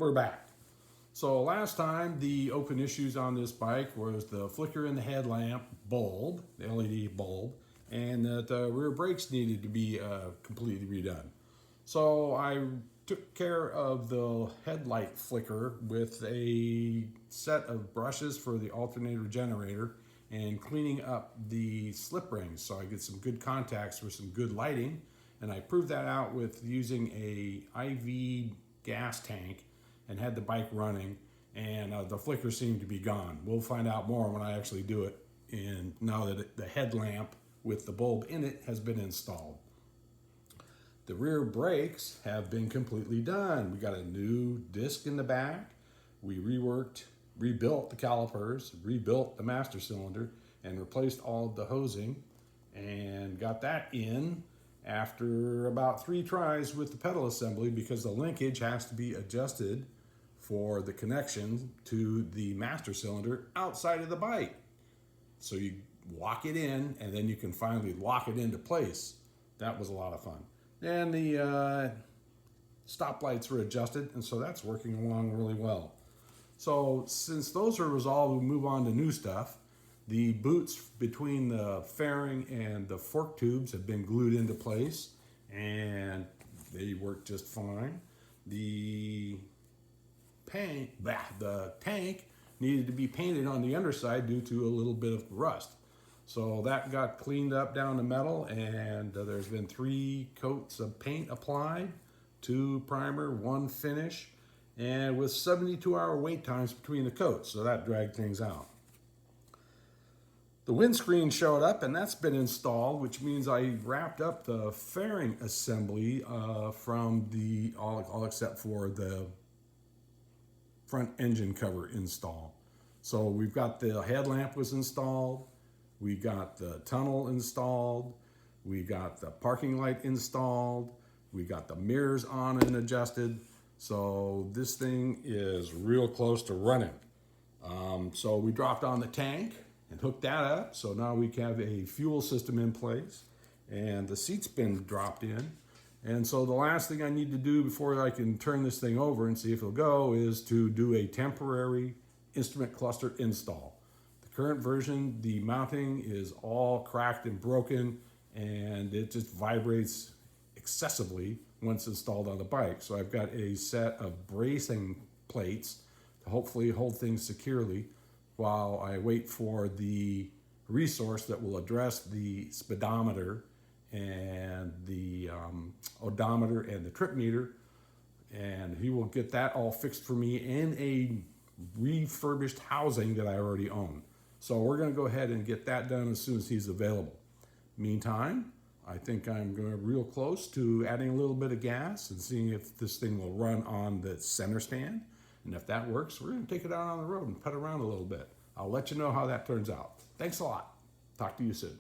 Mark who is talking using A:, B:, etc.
A: we're back. So last time the open issues on this bike was the flicker in the headlamp bulb, the LED bulb, and that the rear brakes needed to be completely redone. So I took care of the headlight flicker with a set of brushes for the alternator generator and cleaning up the slip rings so I get some good contacts for some good lighting. And I proved that out with using a IV gas tank and had the bike running, and the flicker seemed to be gone. We'll find out more when I actually do it, and now that the headlamp with the bulb in it has been installed. The rear brakes have been completely done. We got a new disc in the back. We rebuilt the calipers, rebuilt the master cylinder, and replaced all of the hosing, and got that in after about 3 tries with the pedal assembly, because the linkage has to be adjusted for the connection to the master cylinder outside of the bike. So you lock it in and then you can finally lock it into place. That was a lot of fun. And the stoplights were adjusted, and so that's working along really well. So since those are resolved, we'll move on to new stuff. The boots between the fairing and the fork tubes have been glued into place, and they work just fine. The tank needed to be painted on the underside due to a little bit of rust. So that got cleaned up down the metal, and there's been 3 coats of paint applied, 2 primer, 1 finish, and with 72-hour wait times between the coats, so that dragged things out. The windscreen showed up, and that's been installed, which means I wrapped up the fairing assembly from the all except for the front engine cover install. So we've got the headlamp was installed, we got the tunnel installed, we got the parking light installed, we got the mirrors on and adjusted. So this thing is real close to running. So we dropped on the tank and hooked that up. So now we have a fuel system in place, and the seat's been dropped in. And so the last thing I need to do before I can turn this thing over and see if it'll go is to do a temporary instrument cluster install. The current version, the mounting is all cracked and broken, and it just vibrates excessively once installed on the bike. So I've got a set of bracing plates to hopefully hold things securely while I wait for the resource that will address the speedometer and the odometer and the trip meter, and he will get that all fixed for me in a refurbished housing that I already own. So we're going to go ahead and get that done as soon as he's available. Meantime, I think I'm going real close to adding a little bit of gas and seeing if this thing will run on the center stand. And if that works, we're going to take it out on the road and put around a little bit. I'll let you know how that turns out. Thanks a lot. Talk to you soon.